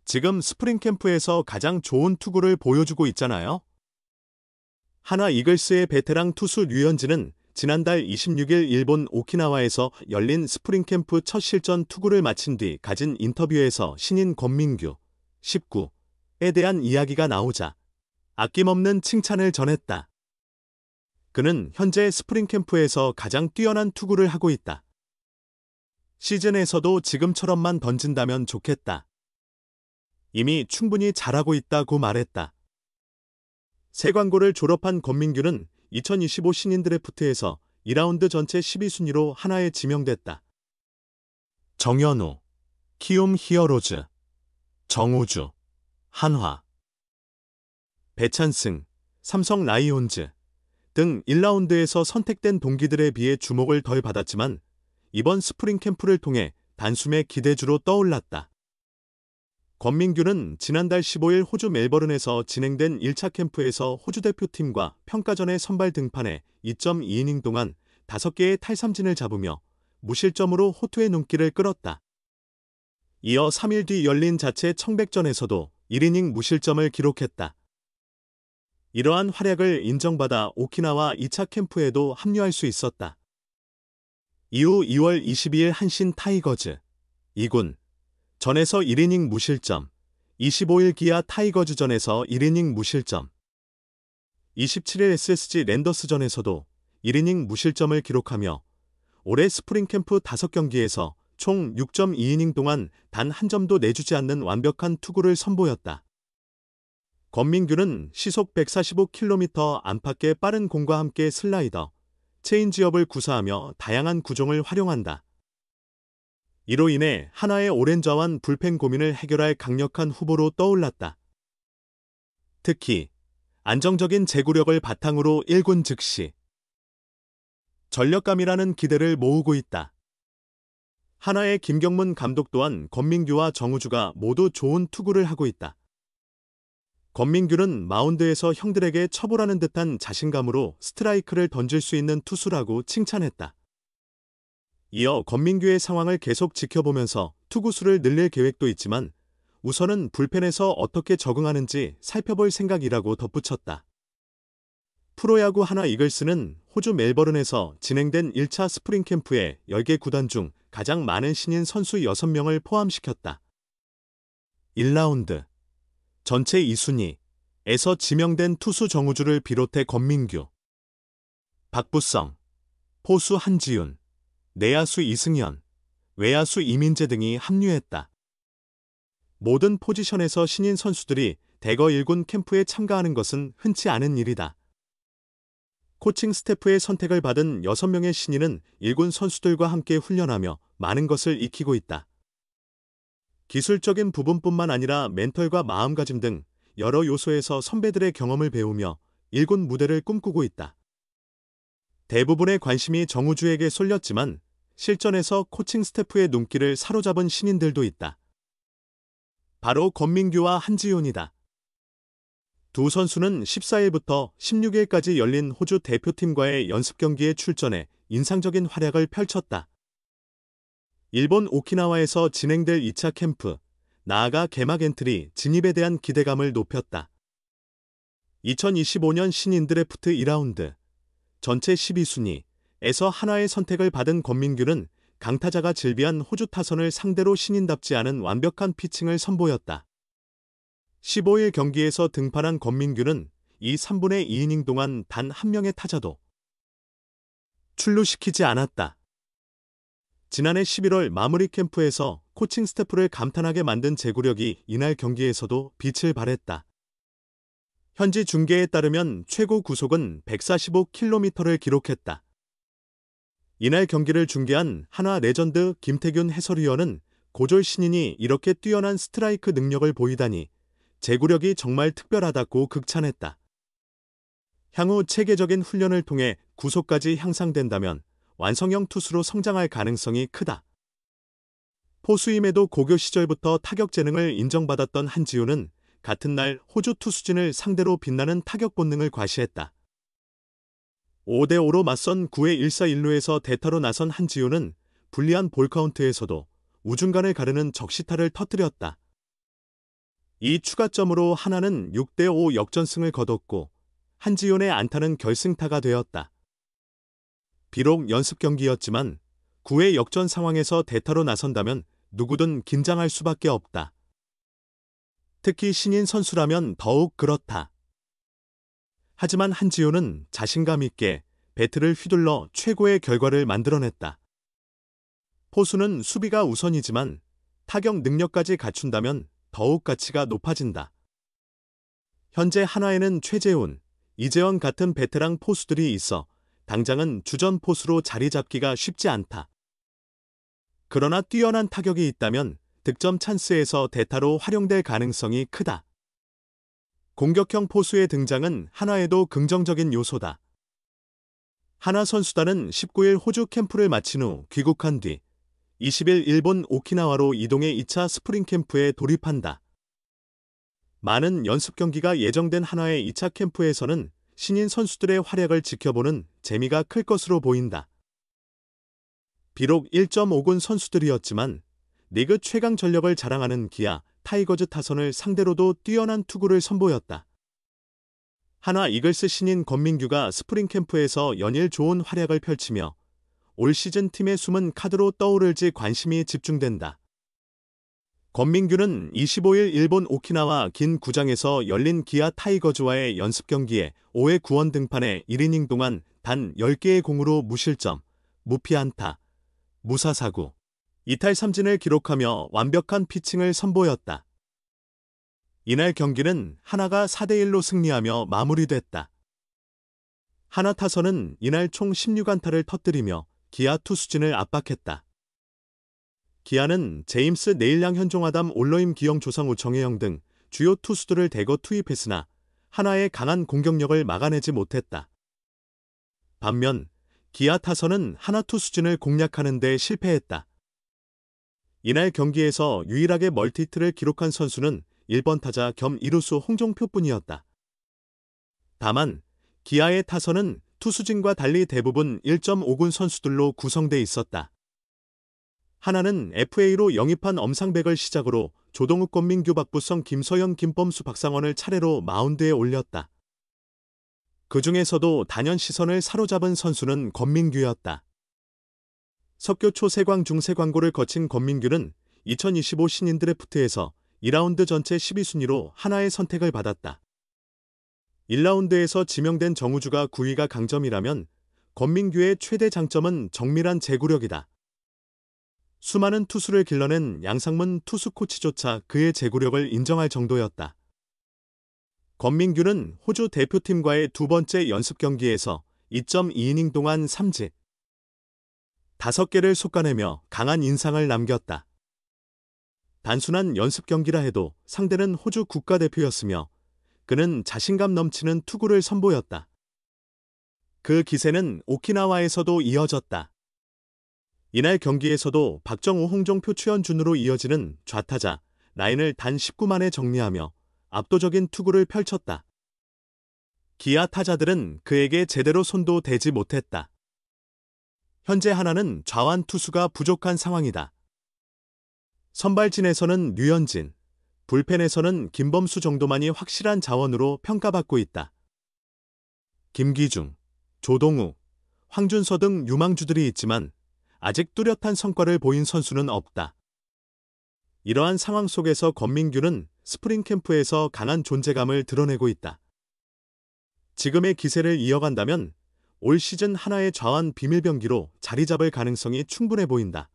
지금 스프링 캠프에서 가장 좋은 투구를 보여주고 있잖아요. 하나 이글스의 베테랑 투수 류현진은 지난달 26일 일본 오키나와에서 열린 스프링 캠프 첫 실전 투구를 마친 뒤 가진 인터뷰에서 신인 권민규 19에 대한 이야기가 나오자 아낌없는 칭찬을 전했다. 그는 현재 스프링 캠프에서 가장 뛰어난 투구를 하고 있다. 시즌에서도 지금처럼만 던진다면 좋겠다. 이미 충분히 잘하고 있다고 말했다. 새 광고를 졸업한 권민규는 2025 신인 드래프트에서 2라운드 전체 12순위로 하나에 지명됐다. 정현우, 키움 히어로즈, 정우주, 한화, 배찬승, 삼성 라이온즈 등 1라운드에서 선택된 동기들에 비해 주목을 덜 받았지만 이번 스프링 캠프를 통해 단숨에 기대주로 떠올랐다. 권민규는 지난달 15일 호주 멜버른에서 진행된 1차 캠프에서 호주 대표팀과 평가전에 선발 등판해 2.2이닝 동안 5개의 탈삼진을 잡으며 무실점으로 호투의 눈길을 끌었다. 이어 3일 뒤 열린 자체 청백전에서도 1이닝 무실점을 기록했다. 이러한 활약을 인정받아 오키나와 2차 캠프에도 합류할 수 있었다. 이후 2월 22일 한신 타이거즈 2군 전에서 1이닝 무실점, 25일 기아 타이거즈전에서 1이닝 무실점, 27일 SSG 랜더스전에서도 1이닝 무실점을 기록하며 올해 스프링 캠프 5경기에서 총 6.2이닝 동안 단 한 점도 내주지 않는 완벽한 투구를 선보였다. 권민규는 시속 145km 안팎의 빠른 공과 함께 슬라이더, 체인지업을 구사하며 다양한 구종을 활용한다. 이로 인해 하나의 오랜 자완 불펜 고민을 해결할 강력한 후보로 떠올랐다. 특히 안정적인 제구력을 바탕으로 1군 즉시 전력감이라는 기대를 모으고 있다. 하나의 김경문 감독 또한 권민규와 정우주가 모두 좋은 투구를 하고 있다. 권민규는 마운드에서 형들에게 처벌하는 듯한 자신감으로 스트라이크를 던질 수 있는 투수라고 칭찬했다. 이어 권민규의 상황을 계속 지켜보면서 투구수를 늘릴 계획도 있지만 우선은 불펜에서 어떻게 적응하는지 살펴볼 생각이라고 덧붙였다. 프로야구 하나 이글스는 호주 멜버른에서 진행된 1차 스프링 캠프에 10개 구단 중 가장 많은 신인 선수 6명을 포함시켰다. 1라운드 전체 2순위에서 지명된 투수 정우주를 비롯해 권민규, 박부성, 포수 한지훈, 내야수 이승현, 외야수 이민재 등이 합류했다. 모든 포지션에서 신인 선수들이 대거 1군 캠프에 참가하는 것은 흔치 않은 일이다. 코칭 스태프의 선택을 받은 6명의 신인은 1군 선수들과 함께 훈련하며 많은 것을 익히고 있다. 기술적인 부분뿐만 아니라 멘털과 마음가짐 등 여러 요소에서 선배들의 경험을 배우며 1군 무대를 꿈꾸고 있다. 대부분의 관심이 정우주에게 쏠렸지만 실전에서 코칭 스태프의 눈길을 사로잡은 신인들도 있다. 바로 권민규와 한지훈이다. 두 선수는 14일부터 16일까지 열린 호주 대표팀과의 연습 경기에 출전해 인상적인 활약을 펼쳤다. 일본 오키나와에서 진행될 2차 캠프, 나아가 개막 엔트리 진입에 대한 기대감을 높였다. 2025년 신인 드래프트 2라운드, 전체 12순위에서 하나의 선택을 받은 권민규는 강타자가 질비한 호주 타선을 상대로 신인답지 않은 완벽한 피칭을 선보였다. 15일 경기에서 등판한 권민규는 이 3분의 2이닝 동안 단 한 명의 타자도 출루시키지 않았다. 지난해 11월 마무리 캠프에서 코칭 스태프를 감탄하게 만든 제구력이 이날 경기에서도 빛을 발했다. 현지 중계에 따르면 최고 구속은 145km를 기록했다. 이날 경기를 중계한 한화 레전드 김태균 해설위원은 고졸 신인이 이렇게 뛰어난 스트라이크 능력을 보이다니 제구력이 정말 특별하다고 극찬했다. 향후 체계적인 훈련을 통해 구속까지 향상된다면 완성형 투수로 성장할 가능성이 크다. 포수임에도 고교 시절부터 타격 재능을 인정받았던 한지훈은 같은 날 호주 투수진을 상대로 빛나는 타격 본능을 과시했다. 5대5로 맞선 9회 1사 1루에서 대타로 나선 한지훈은 불리한 볼카운트에서도 우중간을 가르는 적시타를 터뜨렸다. 이 추가점으로 하나는 6대5 역전승을 거뒀고 한지훈의 안타는 결승타가 되었다. 비록 연습 경기였지만 9회 역전 상황에서 대타로 나선다면 누구든 긴장할 수밖에 없다. 특히 신인 선수라면 더욱 그렇다. 하지만 한지훈은 자신감 있게 배트를 휘둘러 최고의 결과를 만들어냈다. 포수는 수비가 우선이지만 타격 능력까지 갖춘다면 더욱 가치가 높아진다. 현재 한화에는 최재훈, 이재원 같은 베테랑 포수들이 있어 당장은 주전 포수로 자리 잡기가 쉽지 않다. 그러나 뛰어난 타격이 있다면 득점 찬스에서 대타로 활용될 가능성이 크다. 공격형 포수의 등장은 한화에도 긍정적인 요소다. 한화 선수단은 19일 호주 캠프를 마친 후 귀국한 뒤 20일 일본 오키나와로 이동해 2차 스프링 캠프에 돌입한다. 많은 연습 경기가 예정된 한화의 2차 캠프에서는 신인 선수들의 활약을 지켜보는 재미가 클 것으로 보인다. 비록 1.5군 선수들이었지만 리그 최강 전력을 자랑하는 기아, 타이거즈 타선을 상대로도 뛰어난 투구를 선보였다. 한화 이글스 신인 권민규가 스프링 캠프에서 연일 좋은 활약을 펼치며 올 시즌 팀의 숨은 카드로 떠오를지 관심이 집중된다. 권민규는 25일 일본 오키나와 긴 구장에서 열린 기아 타이거즈와의 연습 경기에 5회 9원 등판해 1이닝 동안 단 10개의 공으로 무실점, 무피안타, 무사사구, 이탈 삼진을 기록하며 완벽한 피칭을 선보였다. 이날 경기는 한화가 4대1로 승리하며 마무리됐다. 한화 타선은 이날 총 16안타를 터뜨리며 기아 투수진을 압박했다. 기아는 제임스 네일양 현종아담 올러임 기영 조상우 정혜영 등 주요 투수들을 대거 투입했으나 한화의 강한 공격력을 막아내지 못했다. 반면 기아 타선은 한화 투수진을 공략하는 데 실패했다. 이날 경기에서 유일하게 멀티히트를 기록한 선수는 1번 타자 겸 이루수 홍종표뿐이었다. 다만 기아의 타선은 투수진과 달리 대부분 1.5군 선수들로 구성돼 있었다. 하나는 FA로 영입한 엄상백을 시작으로 조동욱, 권민규, 박부성, 김서현, 김범수, 박상원을 차례로 마운드에 올렸다. 그 중에서도 단연 시선을 사로잡은 선수는 권민규였다. 석교 초 세광 중 세광고를 거친 권민규는 2025 신인 드래프트에서 2라운드 전체 12순위로 한화의 선택을 받았다. 1라운드에서 지명된 정우주가 9위가 강점이라면 권민규의 최대 장점은 정밀한 제구력이다. 수많은 투수를 길러낸 양상문 투수 코치조차 그의 제구력을 인정할 정도였다. 권민규는 호주 대표팀과의 두 번째 연습 경기에서 2.2이닝 동안 3진 5개를 솎아내며 강한 인상을 남겼다. 단순한 연습 경기라 해도 상대는 호주 국가대표였으며 그는 자신감 넘치는 투구를 선보였다. 그 기세는 오키나와에서도 이어졌다. 이날 경기에서도 박정우, 홍종표, 추현준으로 이어지는 좌타자 라인을 단 19만에 정리하며 압도적인 투구를 펼쳤다. 기아 타자들은 그에게 제대로 손도 대지 못했다. 현재 한화는 좌완 투수가 부족한 상황이다. 선발진에서는 류현진, 불펜에서는 김범수 정도만이 확실한 자원으로 평가받고 있다. 김기중, 조동욱, 황준서 등 유망주들이 있지만 아직 뚜렷한 성과를 보인 선수는 없다. 이러한 상황 속에서 권민규는 스프링 캠프에서 강한 존재감을 드러내고 있다. 지금의 기세를 이어간다면 올 시즌 한화의 좌완 비밀병기로 자리 잡을 가능성이 충분해 보인다.